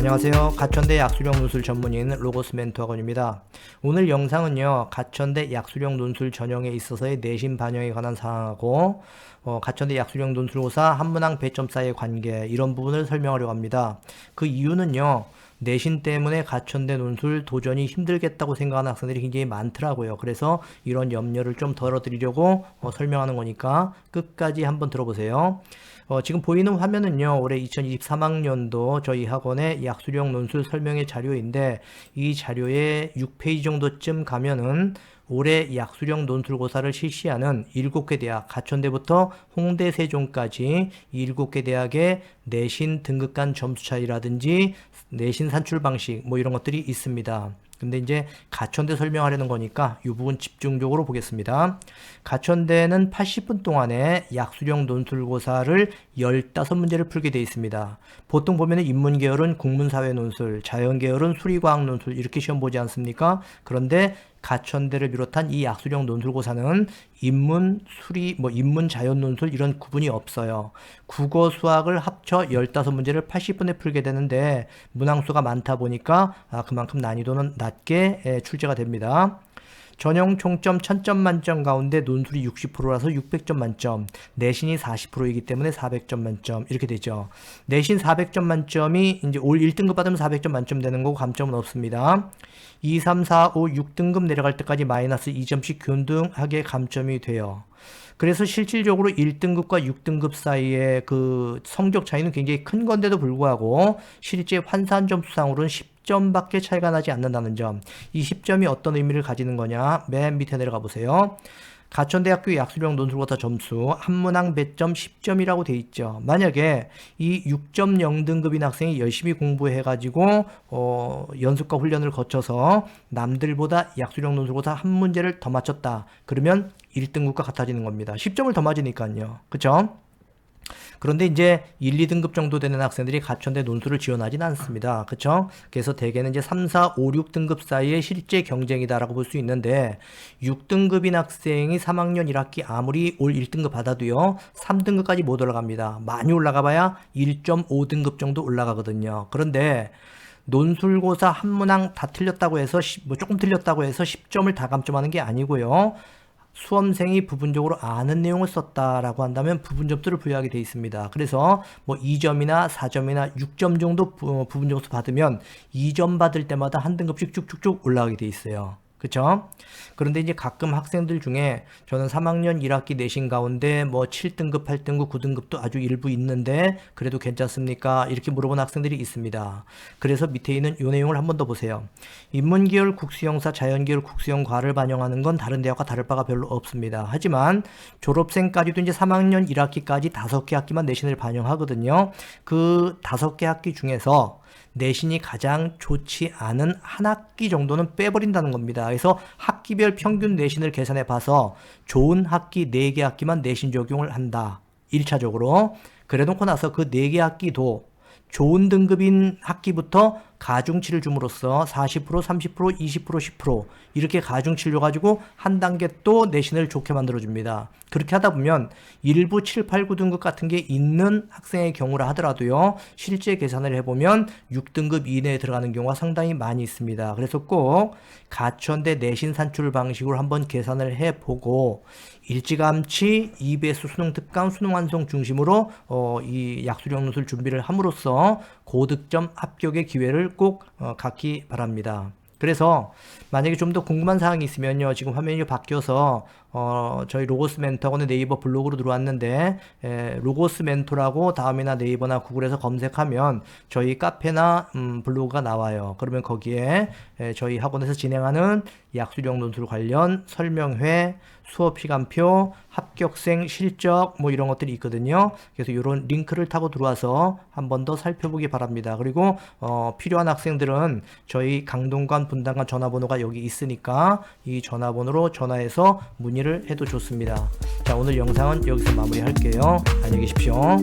안녕하세요. 가천대 약수령 논술 전문인 로고스 멘토학원입니다. 오늘 영상은요, 가천대 약수령 논술 전형에 있어서의 내신 반영에 관한 사항하고 가천대 약수령 논술고사 한문항 배점 사이의 관계, 이런 부분을 설명하려고 합니다. 그 이유는요, 내신 때문에 가천대 논술 도전이 힘들겠다고 생각하는 학생들이 굉장히 많더라고요. 그래서 이런 염려를 좀 덜어드리려고 설명하는 거니까 끝까지 한번 들어보세요. 지금 보이는 화면은요, 올해 2023학년도 저희 학원의 약수령 논술 설명의 자료인데, 이 자료에 6페이지 정도쯤 가면은 올해 약수령 논술고사를 실시하는 7개 대학, 가천대부터 홍대, 세종까지 7개 대학의 내신 등급간 점수 차이라든지 내신 산출 방식 뭐 이런 것들이 있습니다. 근데 이제 가천대 설명하려는 거니까 이 부분 집중적으로 보겠습니다. 가천대는 80분 동안에 약수령 논술고사를 15문제를 풀게 되어 있습니다. 보통 보면은 인문계열은 국문사회 논술, 자연계열은 수리과학 논술 이렇게 시험 보지 않습니까? 그런데 가천대를 비롯한 이 약수령 논술고사는 인문, 수리, 인문, 자연 논술 이런 구분이 없어요. 국어, 수학을 합쳐 15문제를 80분에 풀게 되는데 문항수가 많다 보니까 그만큼 난이도는 낮게 출제가 됩니다. 전형 총점 1000점 만점 가운데 논술이 60%라서 600점 만점, 내신이 40%이기 때문에 400점 만점 이렇게 되죠. 내신 400점 만점이 이제 올 1등급 받으면 400점 만점 되는 거고 감점은 없습니다. 2, 3, 4, 5, 6등급 내려갈 때까지 마이너스 2점씩 균등하게 감점이 돼요. 그래서 실질적으로 1등급과 6등급 사이의 그 성적 차이는 굉장히 큰 건데도 불구하고 실제 환산 점수상으로는 10점밖에 차이가 나지 않는다는 점. 이 10점이 어떤 의미를 가지는 거냐? 맨 밑에 내려가 보세요. 가천대학교 약수령 논술고사 점수 한문항 배점 10점이라고 돼 있죠. 만약에 이 6.0등급인 학생이 열심히 공부해가지고 연습과 훈련을 거쳐서 남들보다 약수령 논술고사 한 문제를 더 맞췄다. 그러면 1등급과 같아지는 겁니다. 10점을 더 맞으니까요. 그쵸? 그런데 이제 1, 2등급 정도 되는 학생들이 가천대 논술을 지원하진 않습니다. 그쵸? 그래서 대개는 이제 3, 4, 5, 6등급 사이의 실제 경쟁이다라고 볼 수 있는데 6등급인 학생이 3학년 1학기 아무리 올 1등급 받아도요 3등급까지 못 올라갑니다. 많이 올라가봐야 1.5등급 정도 올라가거든요. 그런데 논술고사 한문항 다 틀렸다고 해서 조금 틀렸다고 해서 10점을 다 감점하는 게 아니고요. 수험생이 부분적으로 아는 내용을 썼다라고 한다면 부분점수를 부여하게 되어 있습니다. 그래서 2점이나 4점이나 6점 정도 부분점수 받으면 2점 받을 때마다 한 등급씩 쭉쭉쭉 올라가게 되어 있어요. 그쵸? 그런데 이제 가끔 학생들 중에 저는 3학년 1학기 내신 가운데 7등급, 8등급, 9등급도 아주 일부 있는데 그래도 괜찮습니까? 이렇게 물어보는 학생들이 있습니다. 그래서 밑에 있는 이 내용을 한 번 더 보세요. 인문계열 국수형사, 자연계열 국수형과를 반영하는 건 다른 대학과 다를 바가 별로 없습니다. 하지만 졸업생까지도 이제 3학년 1학기까지 5개 학기만 내신을 반영하거든요. 그 5개 학기 중에서 내신이 가장 좋지 않은 한 학기 정도는 빼버린다는 겁니다. 그래서 학기별 평균 내신을 계산해 봐서 좋은 학기 4개 학기만 내신 적용을 한다. 1차적으로. 그래 놓고 나서 그 4개 학기도 좋은 등급인 학기부터 가중치를 줌으로써 40%, 30%, 20%, 10% 이렇게 가중치를 줘가지고 한 단계 또 내신을 좋게 만들어줍니다. 그렇게 하다 보면 일부 7, 8, 9등급 같은 게 있는 학생의 경우라 하더라도요. 실제 계산을 해보면 6등급 이내에 들어가는 경우가 상당히 많이 있습니다. 그래서 꼭 가천대 내신 산출 방식으로 한번 계산을 해보고 일찌감치 EBS 수능 특강, 수능 완성 중심으로 이 약수령 논술 준비를 함으로써 고득점 합격의 기회를 꼭 갖기 바랍니다. 그래서 만약에 좀 더 궁금한 사항이 있으면요. 지금 화면이 바뀌어서 저희 로고스 멘토학원의 네이버 블로그로 들어왔는데 로고스 멘토라고 다음이나 네이버나 구글에서 검색하면 저희 카페나 블로그가 나와요. 그러면 거기에 저희 학원에서 진행하는 약수령 논술 관련 설명회, 수업 시간표, 합격생 실적 이런 것들이 있거든요. 그래서 이런 링크를 타고 들어와서 한 번 더 살펴보기 바랍니다. 그리고 필요한 학생들은 저희 강동관 분당관 전화번호가 여기 있으니까 이 전화번호로 전화해서 문의를 해도 좋습니다. 자, 오늘 영상은 여기서 마무리할게요. 안녕히 계십시오.